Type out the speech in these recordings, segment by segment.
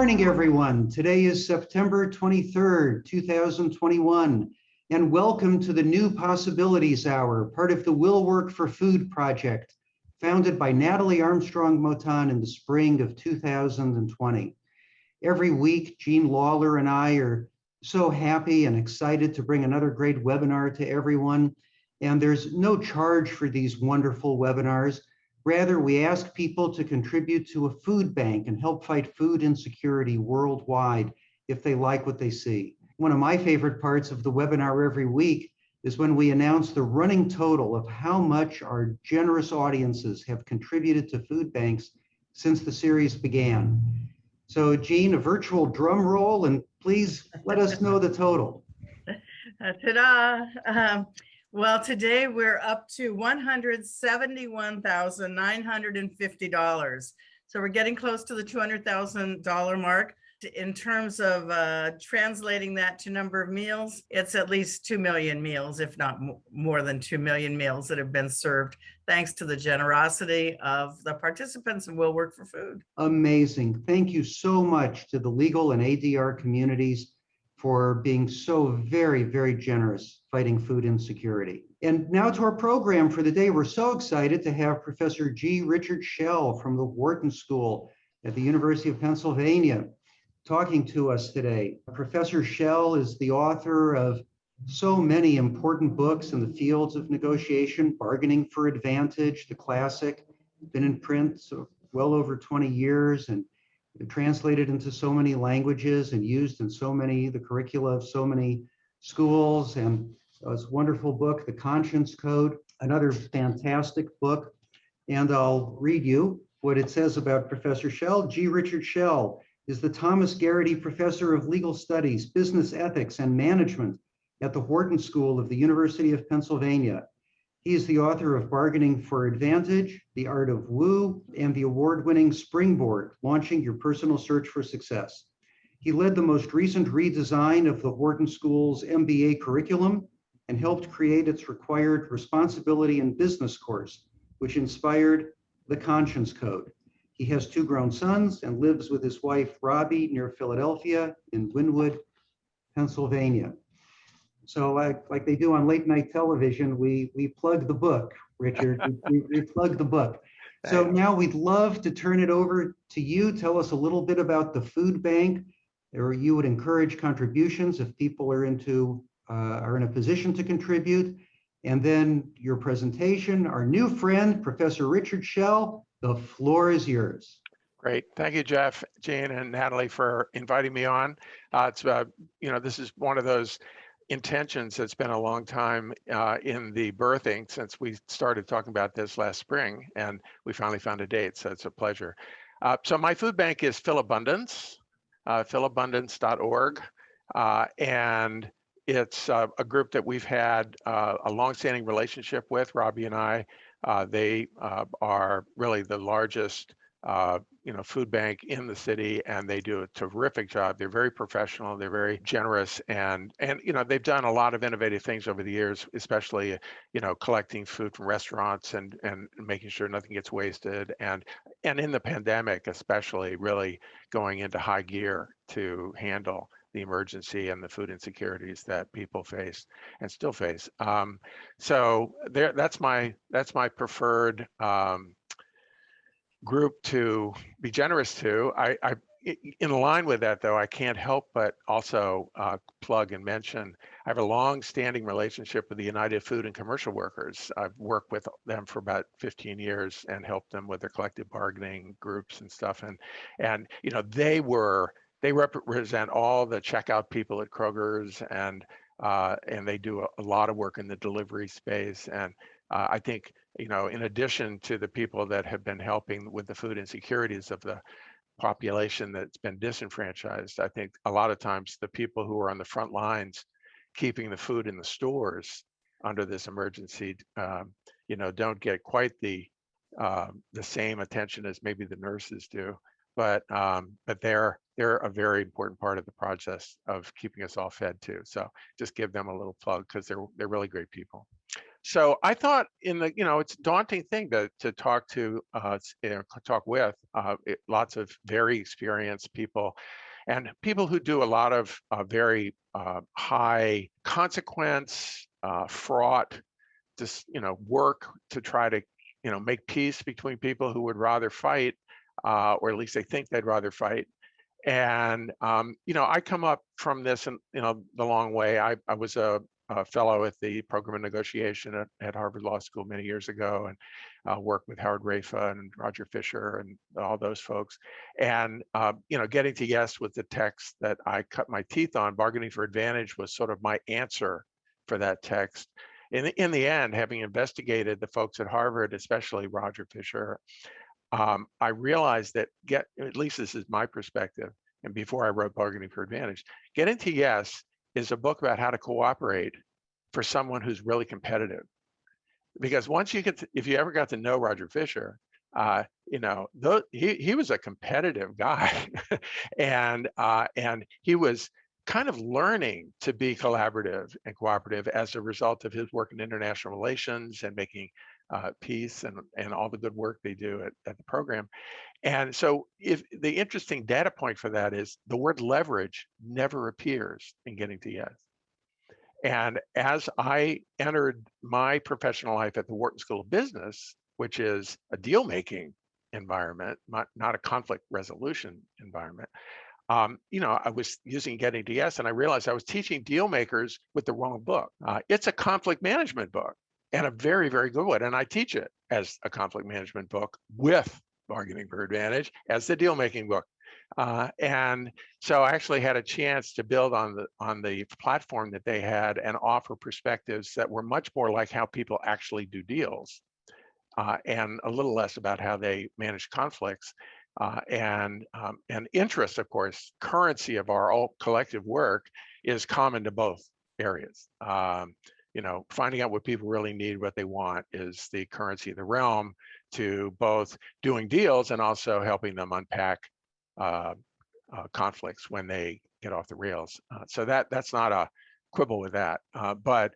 morning, everyone. Today is September 23rd, 2021, and welcome to the New Possibilities Hour, part of the Will Work for Food project, founded by Natalie Armstrong Moton in the spring of 2020. Every week, Jean Lawler and I are so happy and excited to bring another great webinar to everyone. And there's no charge for these wonderful webinars. Rather, we ask people to contribute to a food bank and help fight food insecurity worldwide if they like what they see. One of my favorite parts of the webinar every week is when we announce the running total of how much our generous audiences have contributed to food banks since the series began. So, Jean, a virtual drum roll, and please let us know the total. Ta-da! Well, today we're up to $171,950. So we're getting close to the $200,000 mark. In terms of translating that to number of meals, it's at least 2 million meals, if not more than 2 million meals that have been served, thanks to the generosity of the participants in Will Work for Food. Amazing. Thank you so much to the legal and ADR communities for being so very, very generous fighting food insecurity. And now to our program for the day. We're so excited to have Professor G. Richard Schell from the Wharton School at the University of Pennsylvania talking to us today. Professor Schell is the author of so many important books in the fields of negotiation, Bargaining for Advantage, the classic, been in print well over 20 years and translated into so many languages and used in so many, the curricula of so many schools. And this wonderful book, The Conscience Code, another fantastic book. And I'll read you what it says about Professor Schell. G. Richard Schell is the Thomas Gerrity Professor of Legal Studies, Business Ethics, and Management at the Wharton School of the University of Pennsylvania. He is the author of Bargaining for Advantage, The Art of Woo, and the award-winning Springboard, Launching Your Personal Search for Success. He led the most recent redesign of the Wharton School's MBA curriculum and helped create its required responsibility in business course, which inspired the Conscience Code. He has 2 grown sons and lives with his wife, Robbie, near Philadelphia in Wynwood, Pennsylvania. So like they do on late night television, we plug the book, Richard. we plug the book. So now we'd love to turn it over to you. Tell us a little bit about the food bank, or you would encourage contributions if people are in a position to contribute. And then your presentation, our new friend, Professor Richard Schell, the floor is yours. Great. Thank you, Jeff, Jane, and Natalie for inviting me on. This is one of those intentions that's been a long time in the birthing since we started talking about this last spring, and we finally found a date, so it's a pleasure. So my food bank is Philabundance, philabundance.org, and it's a group that we've had a longstanding relationship with, Robbie and I. They are really the largest food bank in the city, and they do a terrific job. They're very professional, they're very generous, and they've done a lot of innovative things over the years, especially collecting food from restaurants and making sure nothing gets wasted, and in the pandemic especially really going into high gear to handle the emergency and the food insecurities that people face and still face. So that's my preferred group to be generous to. I in line with that, though, I can't help but also plug and mention I have a long-standing relationship with the United Food and Commercial Workers. I've worked with them for about 15 years and helped them with their collective bargaining groups and stuff. And they represent all the checkout people at Kroger's, and they do a lot of work in the delivery space. And I think, in addition to the people that have been helping with the food insecurities of the population that's been disenfranchised, I think a lot of times the people who are on the front lines keeping the food in the stores under this emergency, don't get quite the same attention as maybe the nurses do. But they're a very important part of the process of keeping us all fed too. So just give them a little plug because they're really great people. So I thought it's a daunting thing to talk to, talk with lots of very experienced people and people who do a lot of very high consequence, fraught, just, work to try to, make peace between people who would rather fight, or at least they think they'd rather fight. And, I come up from this and, the long way. I was a fellow at the program of negotiation at Harvard Law School many years ago, and worked with Howard Rafa and Roger Fisher and all those folks. And, getting to yes with the text that I cut my teeth on, bargaining for advantage, was sort of my answer for that text. In the end, having investigated the folks at Harvard, especially Roger Fisher, I realized that at least this is my perspective, and before I wrote Bargaining for Advantage, Getting to Yes is a book about how to cooperate for someone who's really competitive. Because once if you ever got to know Roger Fisher, he was a competitive guy, and he was kind of learning to be collaborative and cooperative as a result of his work in international relations and making peace and all the good work they do at the program. And so if the interesting data point for that is the word leverage never appears in Getting to Yes. And as I entered my professional life at the Wharton School of Business, which is a deal-making environment, not a conflict resolution environment, I was using Getting to Yes, and I realized I was teaching deal makers with the wrong book. It's a conflict management book, and a very, very good one. And I teach it as a conflict management book with Bargaining for Advantage as the deal-making book. And so I actually had a chance to build on the platform that they had and offer perspectives that were much more like how people actually do deals, and a little less about how they manage conflicts. And interest, of course, currency of our all collective work is common to both areas. Finding out what people really need, what they want, is the currency of the realm to both doing deals and also helping them unpack conflicts when they get off the rails. So that's not a quibble with that. But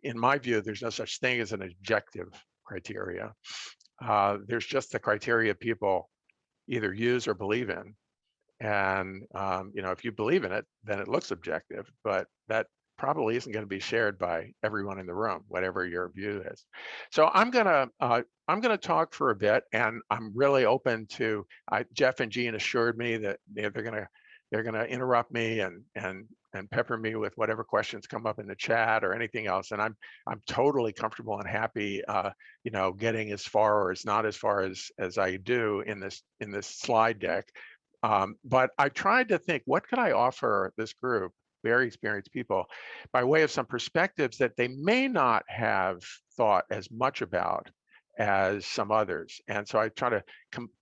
in my view, there's no such thing as an objective criteria. There's just the criteria people either use or believe in. And, if you believe in it, then it looks objective, but that probably isn't going to be shared by everyone in the room, whatever your view is. So I'm going to talk for a bit, and I'm really open to, Jeff and Jean assured me that they're going to interrupt me and pepper me with whatever questions come up in the chat or anything else. And I'm totally comfortable and happy, getting as far or as not as far as I do in this slide deck. But I tried to think, what could I offer this group, very experienced people, by way of some perspectives that they may not have thought as much about as some others. And so I try to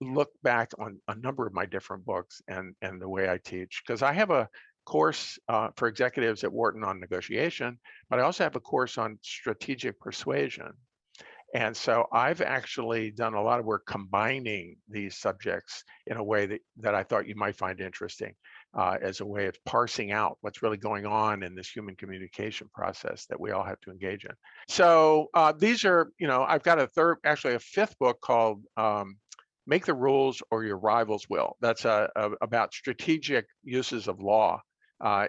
look back on a number of my different books and the way I teach, because I have a course for executives at Wharton on negotiation, but I also have a course on strategic persuasion. And so I've actually done a lot of work combining these subjects in a way that I thought you might find interesting, as a way of parsing out what's really going on in this human communication process that we all have to engage in. So these are, I've got a fifth book called Make the Rules or Your Rivals Will. That's about strategic uses of law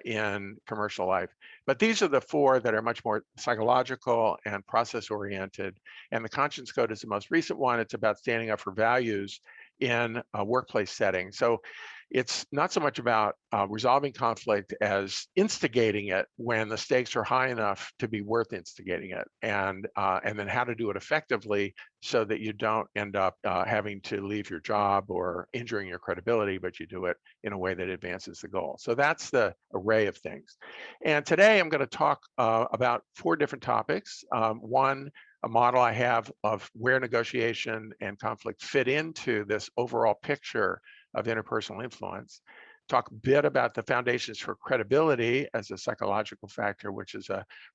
in commercial life. But these are the four that are much more psychological and process oriented. And the Conscience Code is the most recent one. It's about standing up for values in a workplace setting. So it's not so much about resolving conflict as instigating it when the stakes are high enough to be worth instigating it, and then how to do it effectively so that you don't end up having to leave your job or injuring your credibility, but you do it in a way that advances the goal. So that's the array of things. And today I'm going to talk about four different topics. One, a model I have of where negotiation and conflict fit into this overall picture of interpersonal influence. Talk a bit about the foundations for credibility as a psychological factor, which is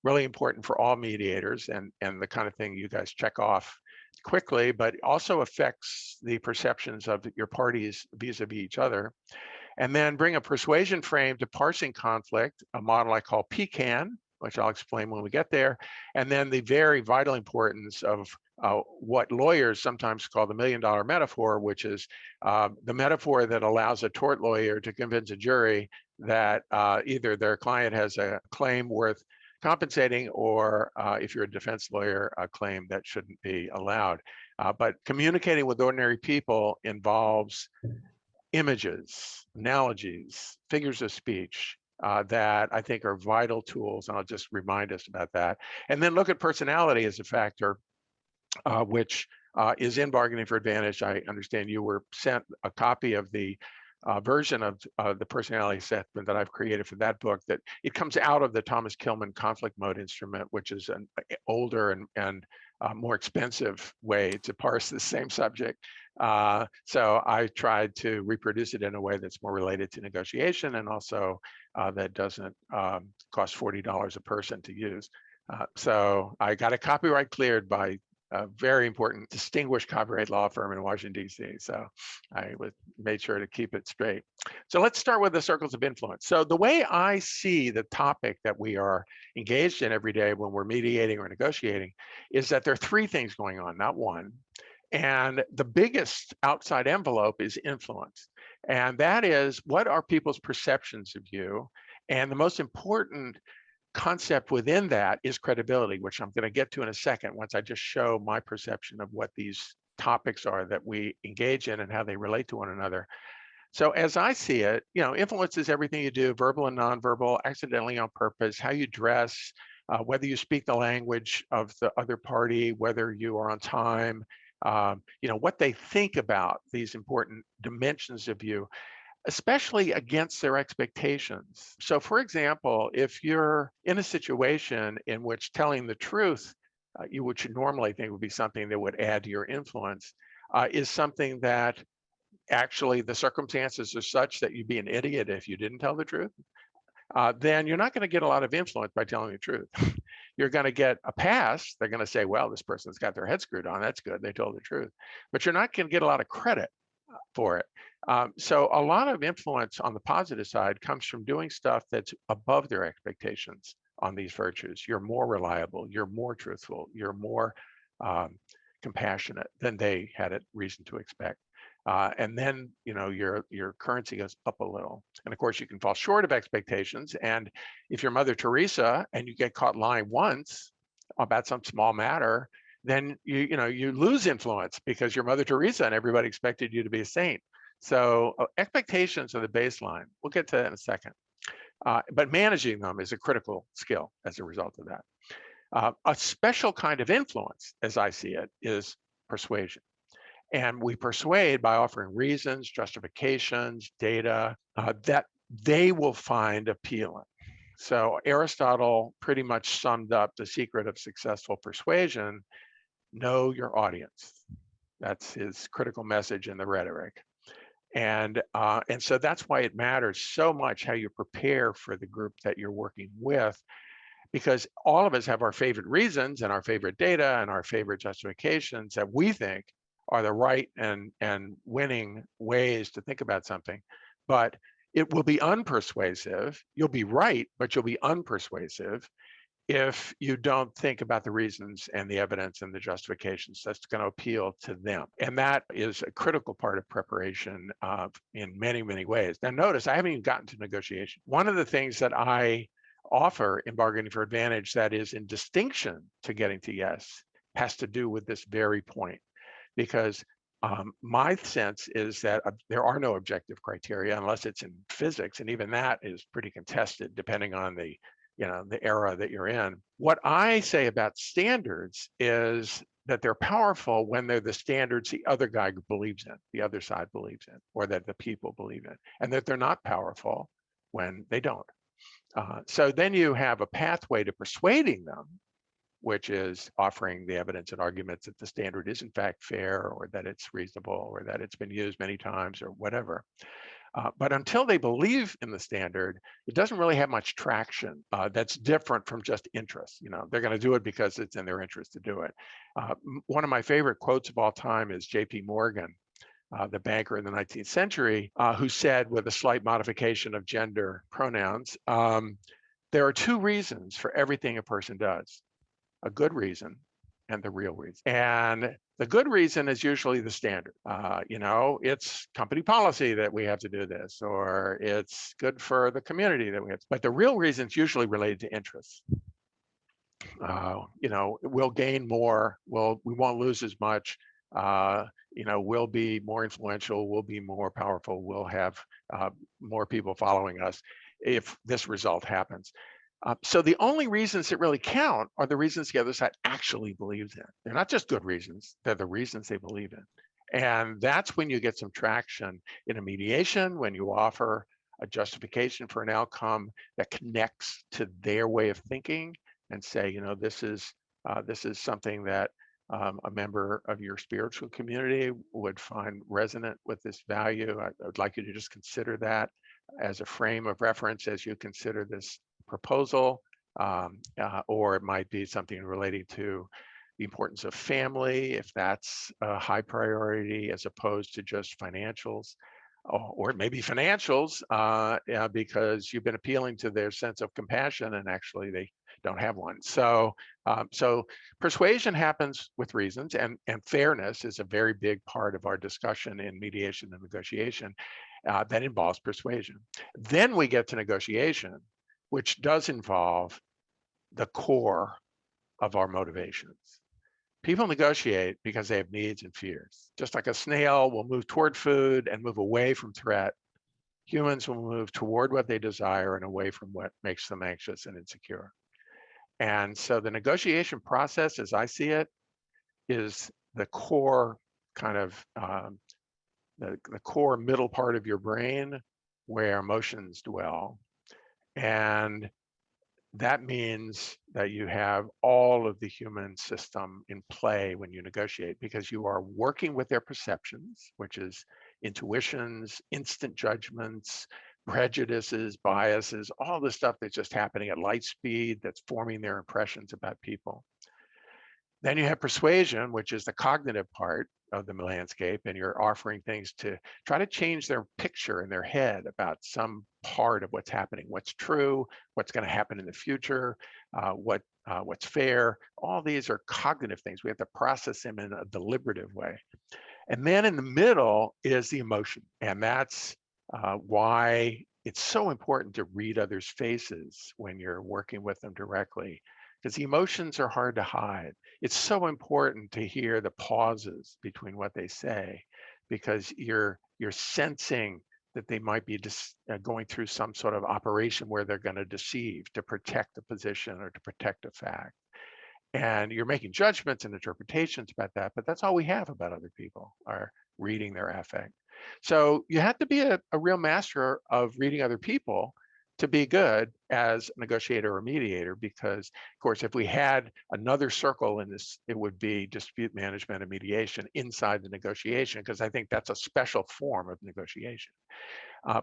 really important for all mediators and the kind of thing you guys check off quickly, but also affects the perceptions of your parties vis-a-vis each other. And then bring a persuasion frame to parsing conflict, a model I call PCAN, which I'll explain when we get there. And then the very vital importance of what lawyers sometimes call the $1 million metaphor, which is the metaphor that allows a tort lawyer to convince a jury that either their client has a claim worth compensating, or if you're a defense lawyer, a claim that shouldn't be allowed. But communicating with ordinary people involves images, analogies, figures of speech that I think are vital tools. And I'll just remind us about that. And then look at personality as a factor, which is in Bargaining for Advantage. I understand you were sent a copy of the version of the personality assessment that I've created for that book. That it comes out of the Thomas Kilmann conflict mode instrument, which is an older and more expensive way to parse the same subject. So I tried to reproduce it in a way that's more related to negotiation, and also that doesn't cost $40 a person to use. So I got a copyright cleared by a very important, distinguished copyright law firm in Washington, D.C. So I made sure to keep it straight. So let's start with the circles of influence. So the way I see the topic that we are engaged in every day when we're mediating or negotiating is that there are three things going on, not one. And the biggest outside envelope is influence. And that is, what are people's perceptions of you? And the most important concept within that is credibility, which I'm going to get to in a second once I just show my perception of what these topics are that we engage in and how they relate to one another. So as I see it, influence is everything you do, verbal and nonverbal, accidentally on purpose, how you dress, whether you speak the language of the other party, whether you are on time, what they think about these important dimensions of you, especially against their expectations. So for example, if you're in a situation in which telling the truth, you would normally think would be something that would add to your influence, is something that actually the circumstances are such that you'd be an idiot if you didn't tell the truth, then you're not going to get a lot of influence by telling the truth. You're going to get a pass. They're going to say, well, this person's got their head screwed on. That's good. They told the truth. But you're not going to get a lot of credit for it. So a lot of influence on the positive side comes from doing stuff that's above their expectations on these virtues. You're more reliable. You're more truthful. You're more compassionate than they had a reason to expect. And then, your currency goes up a little. And of course, you can fall short of expectations. And if you're Mother Teresa and you get caught lying once about some small matter, then you lose influence because you're Mother Teresa and everybody expected you to be a saint. So expectations are the baseline. We'll get to that in a second. But managing them is a critical skill as a result of that. A special kind of influence, as I see it, is persuasion. And we persuade by offering reasons, justifications, data that they will find appealing. So Aristotle pretty much summed up the secret of successful persuasion: know your audience. That's his critical message in the rhetoric. And so that's why it matters so much how you prepare for the group that you're working with, because all of us have our favorite reasons and our favorite data and our favorite justifications that we think are the right and winning ways to think about something. But it will be unpersuasive. You'll be right, but you'll be unpersuasive if you don't think about the reasons and the evidence and the justifications that's going to appeal to them. And that is a critical part of preparation in many, many ways. Now, notice I haven't even gotten to negotiation. One of the things that I offer in Bargaining for Advantage that is in distinction to getting to yes has to do with this very point. Because my sense is that there are no objective criteria unless it's in physics, and even that is pretty contested depending on the era that you're in. What I say about standards is that they're powerful when they're the standards the other guy believes in, the other side believes in, or that the people believe in, and that they're not powerful when they don't. So then you have a pathway to persuading them, which is offering the evidence and arguments that the standard is in fact fair, or that it's reasonable, or that it's been used many times, or whatever. But until they believe in the standard, it doesn't really have much traction. That's different from just interest. They're going to do it because it's in their interest to do it. One of my favorite quotes of all time is J.P. Morgan, the banker in the 19th century, who said, with a slight modification of gender pronouns, There are two reasons for everything a person does: a good reason and the real reason. And the good reason is usually the standard. It's company policy that we have to do this, or it's good for the community that we have to. But the real reason is usually related to interests. We'll gain more. We won't lose as much. We'll be more influential. We'll be more powerful. We'll have more people following us if this result happens. So the only reasons that really count are the reasons the other side actually believes in. They're not just good reasons, they're the reasons they believe in. And that's when you get some traction in a mediation, when you offer a justification for an outcome that connects to their way of thinking and say, this is something that a member of your spiritual community would find resonant with this value. I would like you to just consider that as a frame of reference as you consider this proposal, or it might be something relating to the importance of family, if that's a high priority, as opposed to just financials, or it may be financials because you've been appealing to their sense of compassion and actually they don't have one. So persuasion happens with reasons, and fairness is a very big part of our discussion in mediation and negotiation that involves persuasion. Then we get to negotiation, which does involve the core of our motivations. People negotiate because they have needs and fears. Just like a snail will move toward food and move away from threat, humans will move toward what they desire and away from what makes them anxious and insecure. And so the negotiation process, as I see it, is the core kind of the core middle part of your brain where emotions dwell. And that means that you have all of the human system in play when you negotiate, because you are working with their perceptions, which is intuitions, instant judgments, prejudices, biases, all the stuff that's just happening at light speed that's forming their impressions about people. Then you have persuasion, which is the cognitive part of the landscape, and you're offering things to try to change their picture in their head about some part of what's happening, what's true, what's going to happen in the future, what's fair. All these are cognitive things. We have to process them in a deliberative way. And then in the middle is the emotion, and that's why it's so important to read others' faces when you're working with them directly, because the emotions are hard to hide. It's so important to hear the pauses between what they say, because you're sensing that they might be going through some sort of operation where they're going to deceive to protect a position or to protect a fact. And you're making judgments and interpretations about that, but that's all we have about other people, are reading their affect. So you have to be a real master of reading other people to be good as a negotiator or mediator, because of course, if we had another circle in this, it would be dispute management and mediation inside the negotiation, because I think that's a special form of negotiation.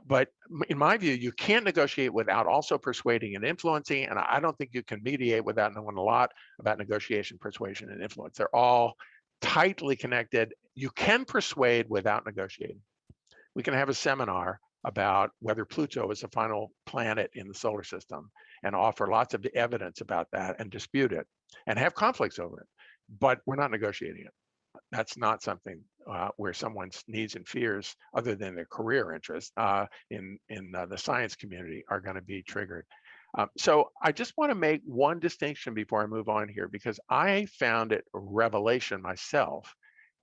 But in my view, you can't negotiate without also persuading and influencing, and I don't think you can mediate without knowing a lot about negotiation, persuasion, and influence. They're all tightly connected. You can persuade without negotiating. We can have a seminar about whether Pluto is the final planet in the solar system and offer lots of evidence about that and dispute it and have conflicts over it, but we're not negotiating it. That's not something where someone's needs and fears, other than their career interests in the science community, are going to be triggered. So I just want to make one distinction before I move on here, because I found it a revelation myself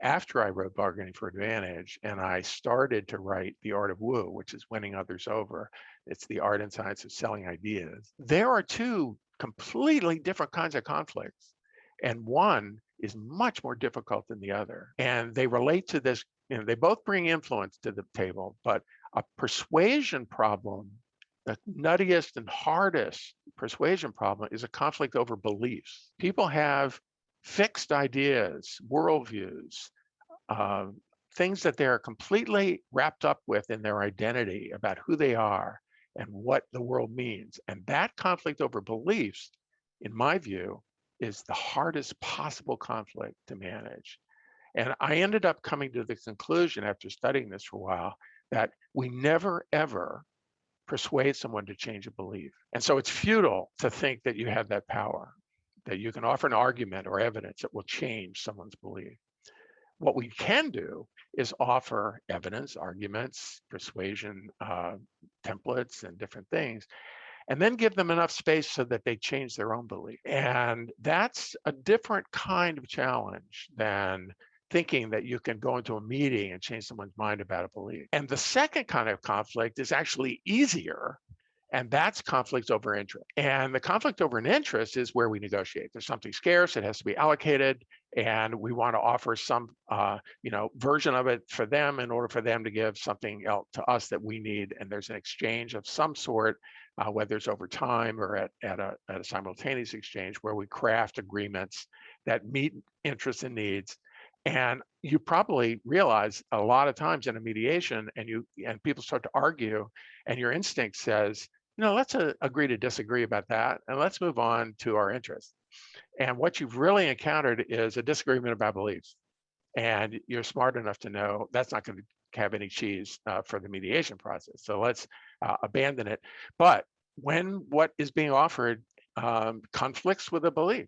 after I wrote Bargaining for Advantage, and I started to write The Art of Woo, which is winning others over. It's the art and science of selling ideas. There are two completely different kinds of conflicts, and one is much more difficult than the other. And they relate to this, they both bring influence to the table, but a persuasion problem, the nuttiest and hardest persuasion problem, is a conflict over beliefs. People have fixed ideas, worldviews, things that they're completely wrapped up with in their identity about who they are and what the world means. And that conflict over beliefs, in my view, is the hardest possible conflict to manage. And I ended up coming to the conclusion, after studying this for a while, that we never, ever persuade someone to change a belief. And so it's futile to think that you have that power, that you can offer an argument or evidence that will change someone's belief. What we can do is offer evidence, arguments, persuasion templates, and different things, and then give them enough space so that they change their own belief. And that's a different kind of challenge than thinking that you can go into a meeting and change someone's mind about a belief. And the second kind of conflict is actually easier, and that's conflict over interest. And the conflict over an interest is where we negotiate. There's something scarce, it has to be allocated, and we want to offer some version of it for them in order for them to give something else to us that we need. And there's an exchange of some sort, whether it's over time or at a simultaneous exchange, where we craft agreements that meet interests and needs. And you probably realize a lot of times in a mediation, and people start to argue, and your instinct says, let's agree to disagree about that, and let's move on to our interests. And what you've really encountered is a disagreement about beliefs. And you're smart enough to know that's not going to have any cheese for the mediation process. So let's abandon it. But when what is being offered conflicts with a belief,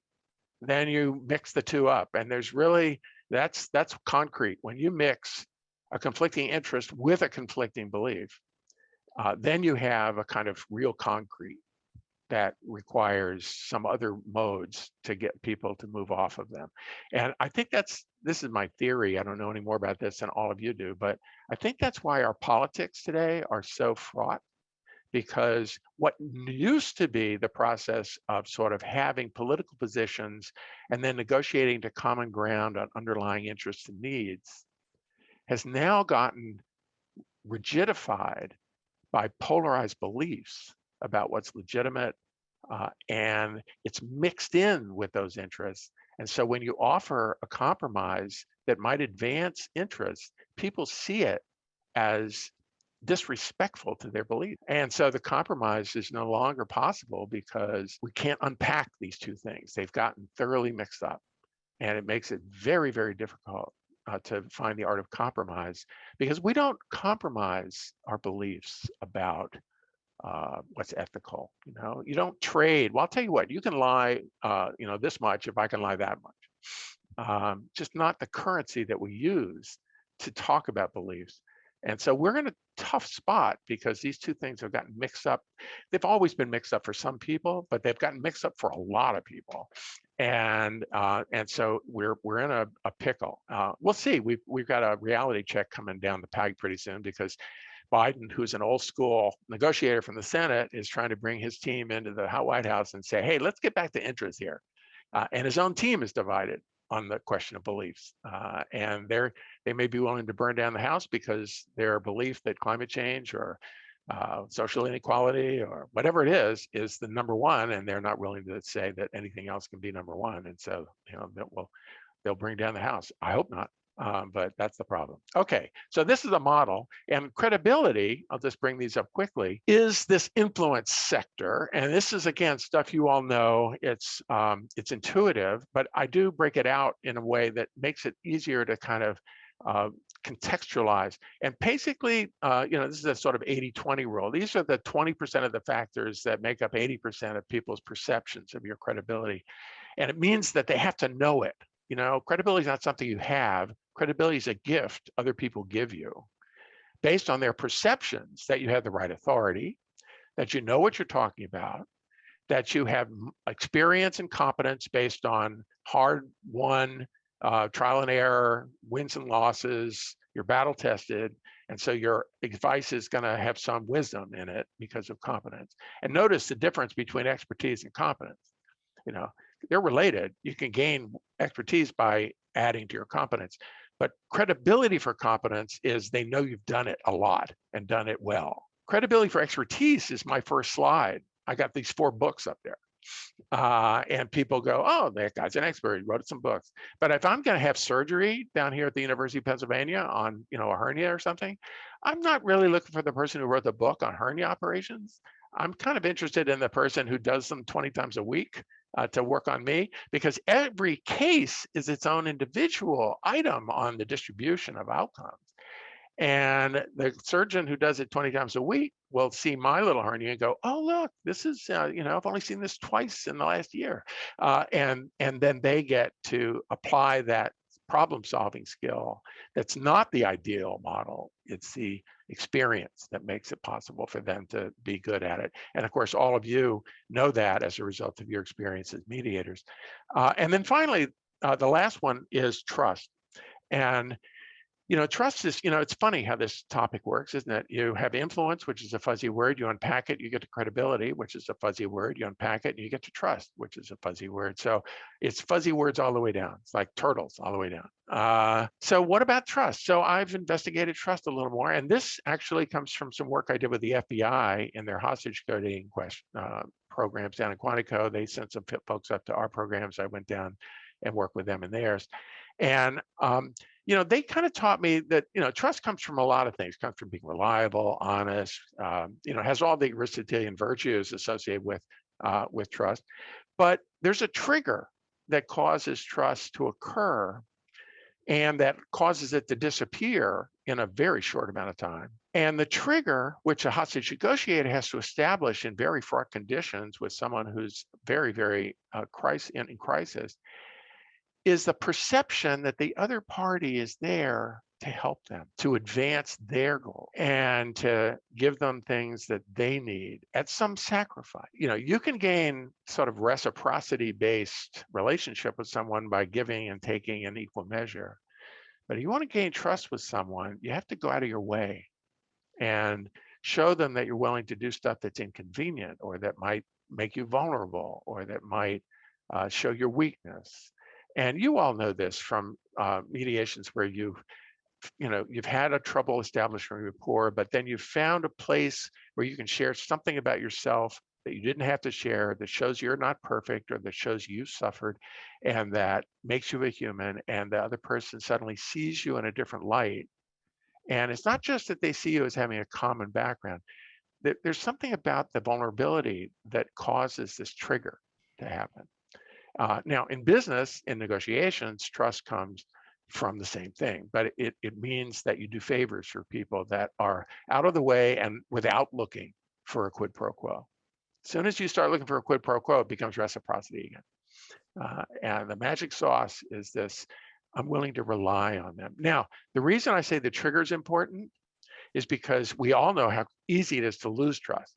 then you mix the two up. And there's really, that's concrete. When you mix a conflicting interest with a conflicting belief, then you have a kind of real concrete that requires some other modes to get people to move off of them. And I think this is my theory. I don't know any more about this than all of you do, but I think that's why our politics today are so fraught, because what used to be the process of sort of having political positions and then negotiating to common ground on underlying interests and needs has now gotten rigidified by polarized beliefs about what's legitimate, and it's mixed in with those interests. And so when you offer a compromise that might advance interests, people see it as disrespectful to their belief. And so the compromise is no longer possible because we can't unpack these two things. They've gotten thoroughly mixed up, and it makes it very, very difficult to find the art of compromise, because we don't compromise our beliefs about what's ethical. You don't trade. Well, I'll tell you what, you can lie, this much if I can lie that much. Just not the currency that we use to talk about beliefs. And so we're in a tough spot because these two things have gotten mixed up. They've always been mixed up for some people, but they've gotten mixed up for a lot of people. And so we're in a pickle. We'll see. We've got a reality check coming down the pike pretty soon, because Biden, who's an old school negotiator from the Senate, is trying to bring his team into the White House and say, hey, let's get back to interest here. And his own team is divided on the question of beliefs. And they may be willing to burn down the House because their belief that climate change or social inequality or whatever it is the number one, and they're not willing to say that anything else can be number one. And so, they'll bring down the House. I hope not. But that's the problem. Okay, so this is a model, and credibility, I'll just bring these up quickly, is this influence sector. And this is, again, stuff you all know. It's intuitive, but I do break it out in a way that makes it easier to kind of contextualize. And basically, this is a sort of 80-20 rule. These are the 20% of the factors that make up 80% of people's perceptions of your credibility. And it means that they have to know it. Credibility is not something you have. Credibility is a gift other people give you based on their perceptions that you have the right authority, that you know what you're talking about, that you have experience and competence based on hard-won trial and error, wins and losses, you're battle tested, and so your advice is going to have some wisdom in it because of competence. And notice the difference between expertise and competence. They're related. You can gain expertise by adding to your competence, but credibility for competence is they know you've done it a lot and done it well. Credibility for expertise is my first slide. I got these 4 books up there. And people go, oh, that guy's an expert, he wrote some books. But if I'm going to have surgery down here at the University of Pennsylvania on, a hernia or something, I'm not really looking for the person who wrote the book on hernia operations. I'm kind of interested in the person who does them 20 times a week to work on me, because every case is its own individual item on the distribution of outcomes. And the surgeon who does it 20 times a week will see my little hernia and go, oh, look, this is, I've only seen this twice in the last year. And then they get to apply that problem solving skill. That's not the ideal model. It's the experience that makes it possible for them to be good at it. And of course, all of you know that as a result of your experience as mediators. And then finally, the last one is trust. And trust is, it's funny how this topic works, isn't it? You have influence, which is a fuzzy word. You unpack it, you get to credibility, which is a fuzzy word. You unpack it, and you get to trust, which is a fuzzy word. So it's fuzzy words all the way down. It's like turtles all the way down. So what about trust? So I've investigated trust a little more, and this actually comes from some work I did with the FBI in their hostage coding programs down in Quantico. They sent some folks up to our programs. I went down and worked with them in theirs. And they kind of taught me that, trust comes from a lot of things. It comes from being reliable, honest, has all the Aristotelian virtues associated with trust. But there's a trigger that causes trust to occur and that causes it to disappear in a very short amount of time. And the trigger, which a hostage negotiator has to establish in very fraught conditions with someone who's very, very in crisis, is the perception that the other party is there to help them, to advance their goal, and to give them things that they need at some sacrifice. You can gain sort of reciprocity-based relationship with someone by giving and taking in equal measure. But if you want to gain trust with someone, you have to go out of your way and show them that you're willing to do stuff that's inconvenient or that might make you vulnerable or that might show your weakness. And you all know this from mediations where you've had a trouble establishing rapport, but then you've found a place where you can share something about yourself that you didn't have to share, that shows you're not perfect or that shows you suffered, and that makes you a human, and the other person suddenly sees you in a different light. And it's not just that they see you as having a common background. There's something about the vulnerability that causes this trigger to happen. Now, in business, in negotiations, trust comes from the same thing, but it means that you do favors for people that are out of the way and without looking for a quid pro quo. As soon as you start looking for a quid pro quo, it becomes reciprocity again. And the magic sauce is this: I'm willing to rely on them. Now, the reason I say the trigger is important is because we all know how easy it is to lose trust.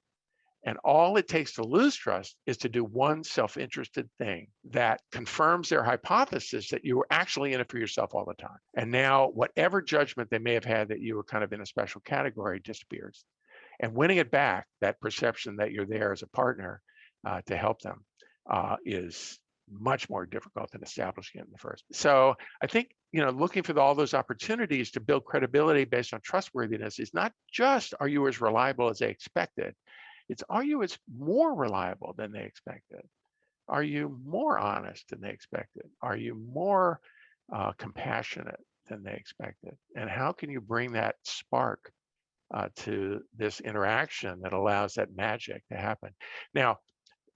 And all it takes to lose trust is to do one self-interested thing that confirms their hypothesis that you were actually in it for yourself all the time. And now whatever judgment they may have had that you were kind of in a special category disappears. And winning it back, that perception that you're there as a partner to help them is much more difficult than establishing it in the first. So I think, looking for all those opportunities to build credibility based on trustworthiness is not just, are you as reliable as they expected? It's, are you as more reliable than they expected? Are you more honest than they expected? Are you more compassionate than they expected? And how can you bring that spark to this interaction that allows that magic to happen? Now,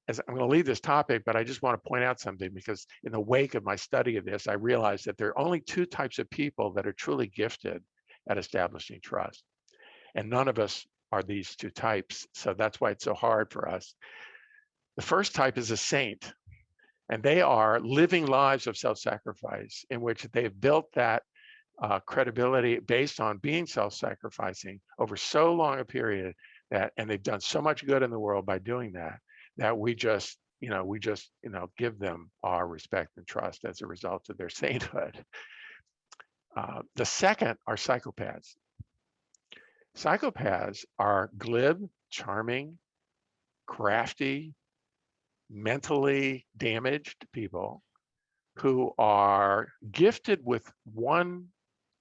as I'm going to leave this topic, but I just want to point out something, because in the wake of my study of this, I realized that there are only two types of people that are truly gifted at establishing trust. And none of us are these two types. So that's why it's so hard for us. The first type is a saint, and they are living lives of self-sacrifice in which they've built that credibility based on being self-sacrificing over so long a period and they've done so much good in the world by doing that we just give them our respect and trust as a result of their sainthood. The second are psychopaths. Psychopaths are glib, charming, crafty, mentally damaged people who are gifted with one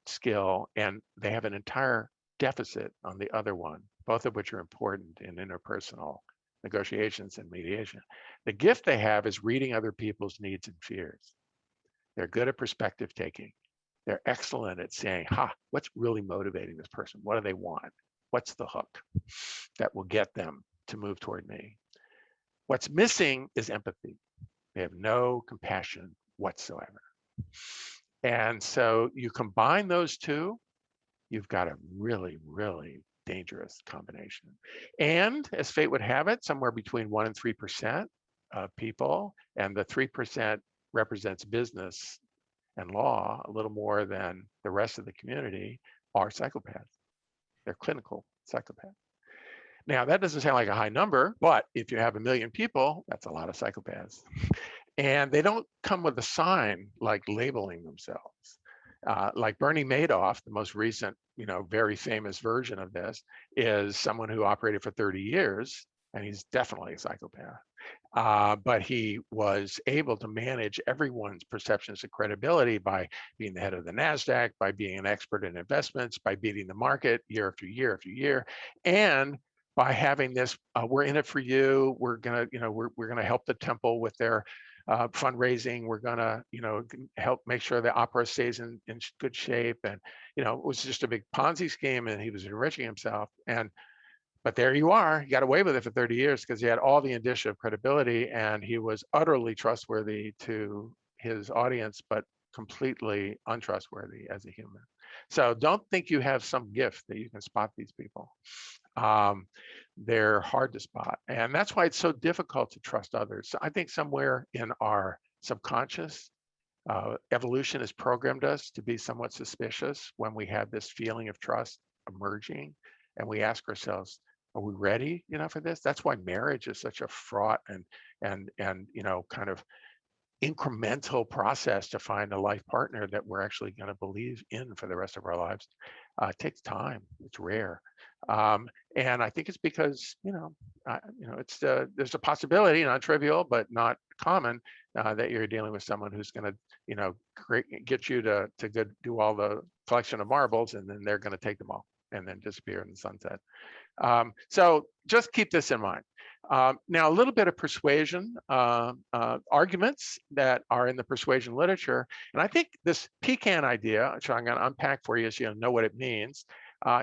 skill and they have an entire deficit on the other one, both of which are important in interpersonal negotiations and mediation. The gift they have is reading other people's needs and fears. They're good at perspective taking. They're excellent at saying, what's really motivating this person? What do they want? What's the hook that will get them to move toward me? What's missing is empathy. They have no compassion whatsoever. And so you combine those two, you've got a really, really dangerous combination. And as fate would have it, somewhere between 1% and 3% of people, and the 3% represents business and law a little more than the rest of the community, are psychopaths. They're clinical psychopaths. Now, that doesn't sound like a high number, but if you have 1 million people, that's a lot of psychopaths. And they don't come with a sign like labeling themselves. Like Bernie Madoff, the most recent, very famous version of this, is someone who operated for 30 years, and he's definitely a psychopath. But he was able to manage everyone's perceptions of credibility by being the head of the NASDAQ, by being an expert in investments, by beating the market year after year after year, and by having this, we're in it for you. We're gonna, we're gonna help the temple with their fundraising. We're gonna, help make sure the opera stays in good shape. And it was just a big Ponzi scheme, and he was enriching himself. But there you are. He got away with it for 30 years because he had all the indicia of credibility, and he was utterly trustworthy to his audience, but completely untrustworthy as a human. So don't think you have some gift that you can spot these people. They're hard to spot. And that's why it's so difficult to trust others. So I think somewhere in our subconscious, evolution has programmed us to be somewhat suspicious when we have this feeling of trust emerging, and we ask ourselves, are we ready, for this? That's why marriage is such a fraught and kind of incremental process to find a life partner that we're actually going to believe in for the rest of our lives. It takes time. It's rare. And I think it's because, it's there's a possibility, not trivial, but not common, that you're dealing with someone who's going to, get you to do all the collection of marbles, and then they're going to take them all and then disappear in the sunset. So just keep this in mind. Now, a little bit of persuasion arguments that are in the persuasion literature. And I think this pecan idea, which I'm going to unpack for you so you know what it means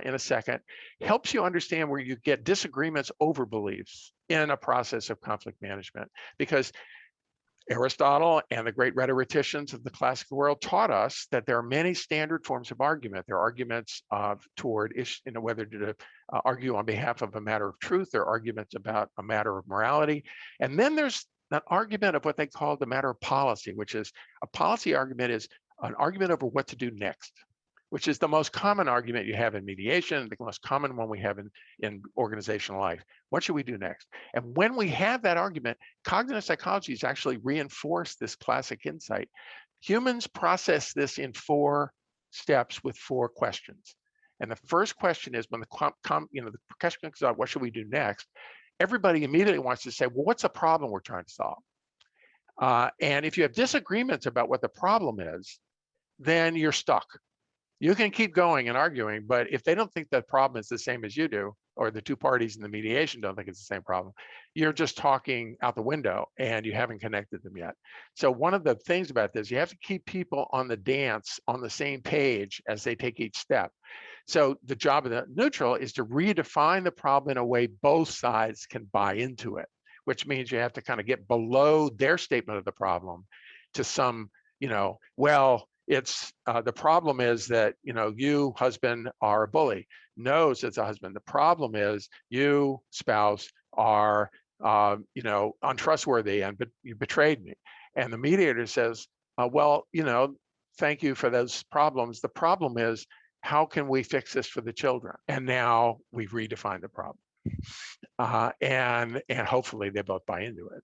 in a second, helps you understand where you get disagreements over beliefs in a process of conflict management. Because Aristotle and the great rhetoricians of the classical world taught us that there are many standard forms of argument. There are arguments toward whether to argue on behalf of a matter of truth. There are arguments about a matter of morality. And then there's an argument of what they call the matter of policy, which is a policy argument is an argument over what to do next, which is the most common argument you have in mediation, the most common one we have in organizational life. What should we do next? And when we have that argument, cognitive psychology has actually reinforced this classic insight. Humans process this in 4 steps with 4 questions. And the first question is when the question comes out, what should we do next? Everybody immediately wants to say, well, what's the problem we're trying to solve? And if you have disagreements about what the problem is, then you're stuck. You can keep going and arguing, but if they don't think that problem is the same as you do, or the 2 parties in the mediation don't think it's the same problem, you're just talking out the window and you haven't connected them yet. So one of the things about this, you have to keep people on the dance on the same page as they take each step. So the job of the neutral is to redefine the problem in a way both sides can buy into it, which means you have to kind of get below their statement of the problem to some, well, it's the problem is that, you, husband, are a bully. No, says the husband. The problem is you, spouse, are, untrustworthy and you betrayed me. And the mediator says, well, thank you for those problems. The problem is, how can we fix this for the children? And now we've redefined the problem. And hopefully they both buy into it.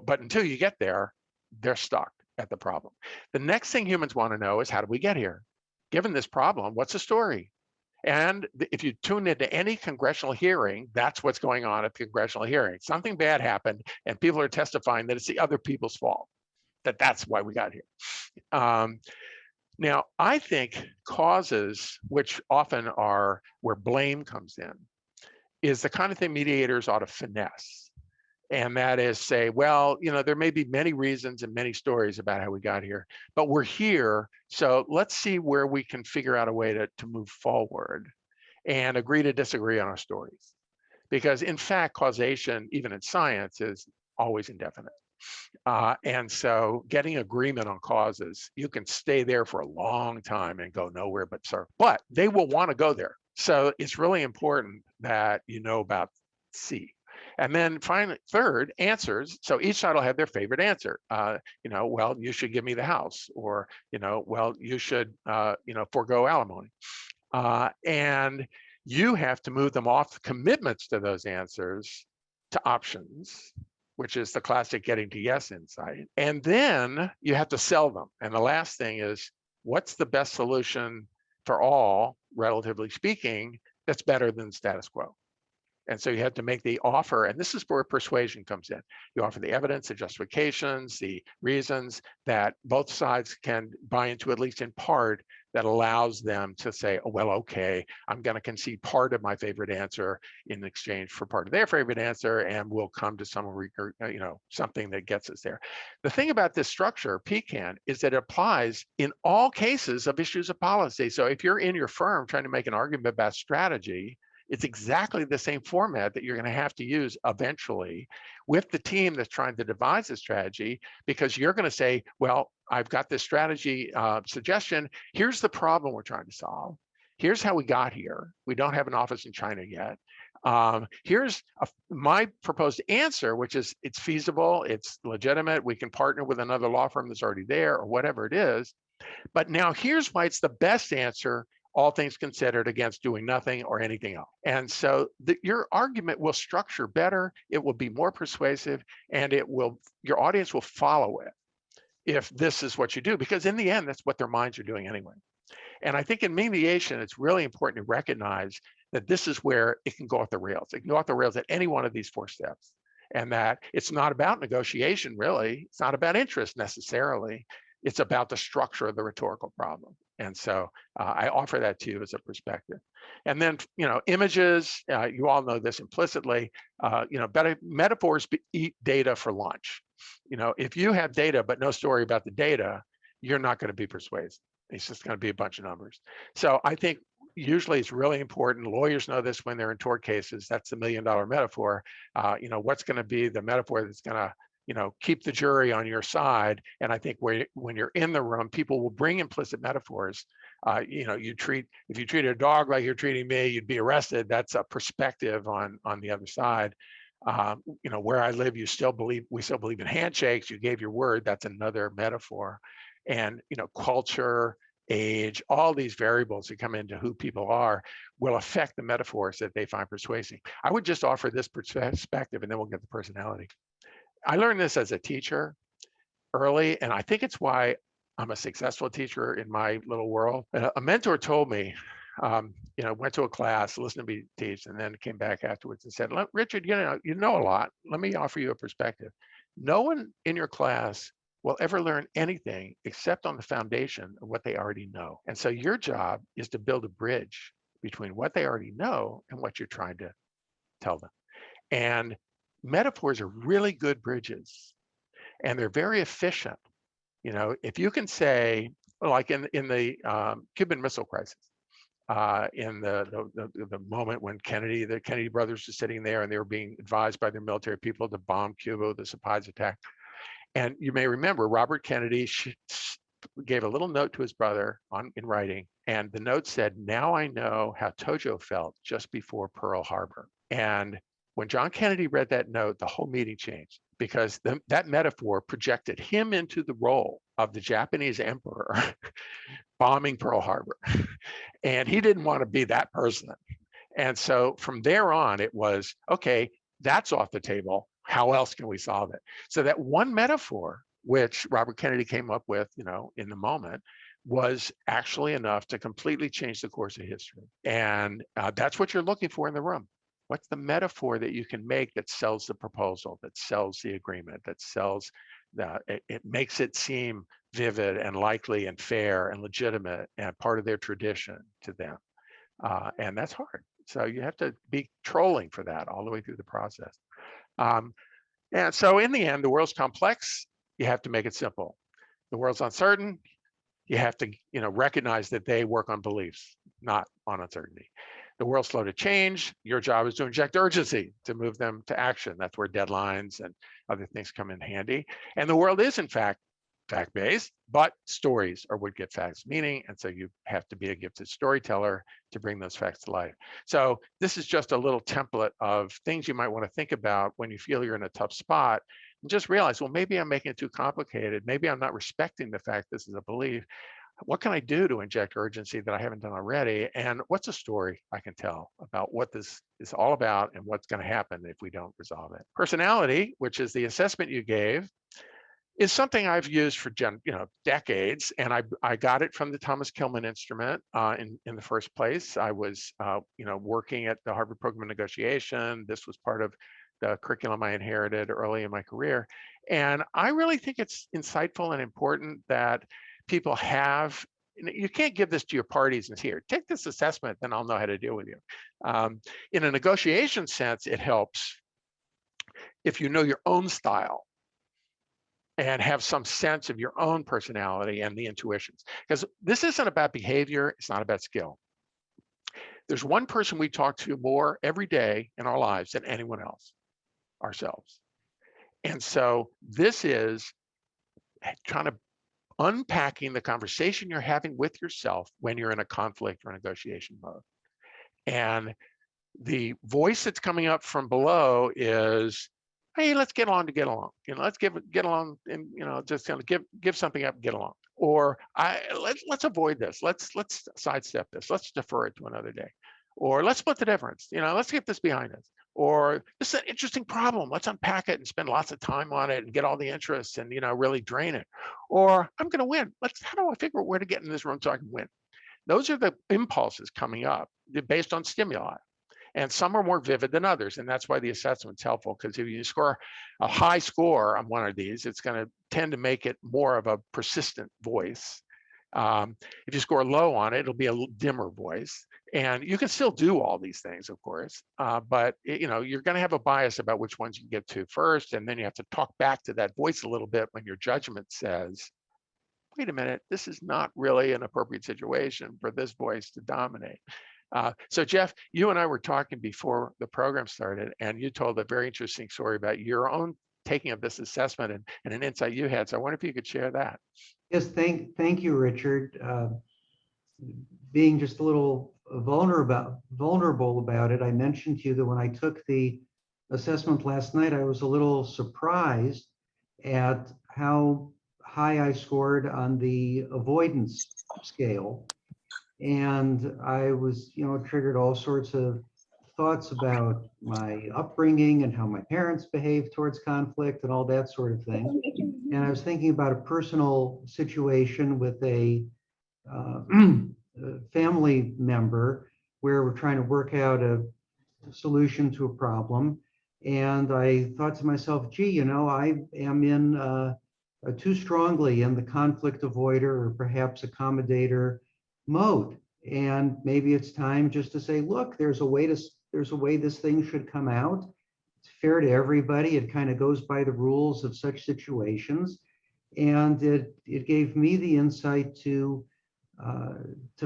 But until you get there, they're stuck at the problem. The next thing humans want to know is, how did we get here? Given this problem, what's the story? And if you tune into any congressional hearing, that's what's going on at the congressional hearing. Something bad happened and people are testifying that it's the other people's fault, that's why we got here. Now, I think causes, which often are where blame comes in, is the kind of thing mediators ought to finesse. And that is say, well, there may be many reasons and many stories about how we got here, but we're here. So let's see where we can figure out a way to move forward and agree to disagree on our stories. Because in fact, causation, even in science, is always indefinite. And so getting agreement on causes, you can stay there for a long time and go nowhere but circle, but they will want to go there. So it's really important that you know about C. And then finally, third, answers. So each side will have their favorite answer. Well, you should give me the house, or, well, you should, forego alimony. And you have to move them off commitments to those answers to options, which is the classic getting to yes insight. And then you have to sell them. And the last thing is, what's the best solution for all, relatively speaking, that's better than status quo? And so you have to make the offer, and this is where persuasion comes in. You offer the evidence, the justifications, the reasons that both sides can buy into, at least in part, that allows them to say, oh, well, okay, I'm going to concede part of my favorite answer in exchange for part of their favorite answer, and we'll come to something that gets us there. The thing about this structure, PCAN, is that it applies in all cases of issues of policy. So if you're in your firm trying to make an argument about strategy, it's exactly the same format that you're going to have to use eventually with the team that's trying to devise a strategy, because you're going to say, well, I've got this strategy suggestion. Here's the problem we're trying to solve. Here's how we got here. We don't have an office in China yet. Here's my proposed answer, which is it's feasible, it's legitimate. We can partner with another law firm that's already there, or whatever it is. But now here's why it's the best answer, all things considered, against doing nothing or anything else. And so your argument will structure better, it will be more persuasive, and your audience will follow it if this is what you do, because in the end, that's what their minds are doing anyway. And I think in mediation, it's really important to recognize that this is where it can go off the rails. It can go off the rails at any one of these 4 steps. And that it's not about negotiation, really. It's not about interest necessarily. It's about the structure of the rhetorical problem. And so I offer that to you as a perspective. And then, images, you all know this implicitly, better metaphors eat data for lunch. If you have data, but no story about the data, you're not going to be persuasive. It's just going to be a bunch of numbers. So I think usually it's really important. Lawyers know this when they're in tort cases. That's the $1 million metaphor. What's going to be the metaphor that's going to keep the jury on your side. And I think when you're in the room, people will bring implicit metaphors. If you treated a dog like you're treating me, you'd be arrested. That's a perspective on the other side. Where I live, we still believe in handshakes. You gave your word. That's another metaphor. And culture, age, all these variables that come into who people are will affect the metaphors that they find persuasive. I would just offer this perspective, and then we'll get the personality. I learned this as a teacher early, and I think it's why I'm a successful teacher in my little world. A mentor told me, went to a class, listened to me teach, and then came back afterwards and said, Richard, you know a lot. Let me offer you a perspective. No one in your class will ever learn anything except on the foundation of what they already know. And so your job is to build a bridge between what they already know and what you're trying to tell them. And metaphors are really good bridges, and they're very efficient. If you can say, like in the Cuban Missile Crisis, in the moment when the Kennedy brothers were sitting there and they were being advised by their military people to bomb Cuba with the surprise attack. And you may remember Robert Kennedy gave a little note to his brother in writing, and the note said, "Now I know how Tojo felt just before Pearl Harbor." And when John Kennedy read that note, the whole meeting changed, because that metaphor projected him into the role of the Japanese emperor bombing Pearl Harbor. And he didn't want to be that person. And so from there on, it was, okay, that's off the table. How else can we solve it? So that one metaphor, which Robert Kennedy came up with, in the moment, was actually enough to completely change the course of history. And that's what you're looking for in the room. What's the metaphor that you can make that sells the proposal, that sells the agreement, that sells it makes it seem vivid and likely and fair and legitimate and part of their tradition to them. And that's hard. So you have to be trolling for that all the way through the process. And so in the end, the world's complex. You have to make it simple. The world's uncertain. You have to recognize that they work on beliefs, not on uncertainty. The world's slow to change. Your job is to inject urgency to move them to action. That's where deadlines and other things come in handy. And the world is, in fact, fact-based, but stories are what give facts meaning. And so you have to be a gifted storyteller to bring those facts to life. So this is just a little template of things you might want to think about when you feel you're in a tough spot. And just realize, well, maybe I'm making it too complicated. Maybe I'm not respecting the fact this is a belief. What can I do to inject urgency that I haven't done already? And what's a story I can tell about what this is all about and what's going to happen if we don't resolve it? Personality, which is the assessment you gave, is something I've used for decades, and I got it from the Thomas Kilmann instrument in the first place. I was working at the Harvard Program of Negotiation. This was part of the curriculum I inherited early in my career, and I really think it's insightful and important that people have. You can't give this to your parties and say, here, take this assessment, then I'll know how to deal with you. In a negotiation sense, it helps if you know your own style and have some sense of your own personality and the intuitions. Because this isn't about behavior, it's not about skill. There's one person we talk to more every day in our lives than anyone else, ourselves. And so this is kind of unpacking the conversation you're having with yourself when you're in a conflict or negotiation mode. And the voice that's coming up from below is, hey, let's get along to get along. Let's get along, and just kind of give something up and get along. Or let's avoid this. Let's sidestep this. Let's defer it to another day. Or let's split the difference. Let's get this behind us. Or this is an interesting problem. Let's unpack it and spend lots of time on it and get all the interest and really drain it. Or I'm going to win. How do I figure out where to get in this room so I can win? Those are the impulses coming up based on stimuli. And some are more vivid than others. And that's why the assessment's helpful, because if you score a high score on one of these, it's going to tend to make it more of a persistent voice. If you score low on it, it'll be a dimmer voice. And you can still do all these things, of course, but you're going to have a bias about which ones you get to first. And then you have to talk back to that voice a little bit when your judgment says, wait a minute, this is not really an appropriate situation for this voice to dominate. So Jeff, you and I were talking before the program started, and you told a very interesting story about your own taking of this assessment and an insight you had. So I wonder if you could share that. Yes, thank you, Richard. Being just a little vulnerable about it, I mentioned to you that when I took the assessment last night, I was a little surprised at how high I scored on the avoidance scale. And I was, triggered all sorts of thoughts about my upbringing and how my parents behaved towards conflict and all that sort of thing. And I was thinking about a personal situation with a family member where we're trying to work out a solution to a problem. And I thought to myself, gee, I am in too strongly in the conflict avoider or perhaps accommodator mode. And maybe it's time just to say, look, there's a way this thing should come out. It's fair to everybody. It kind of goes by the rules of such situations. And it gave me the insight to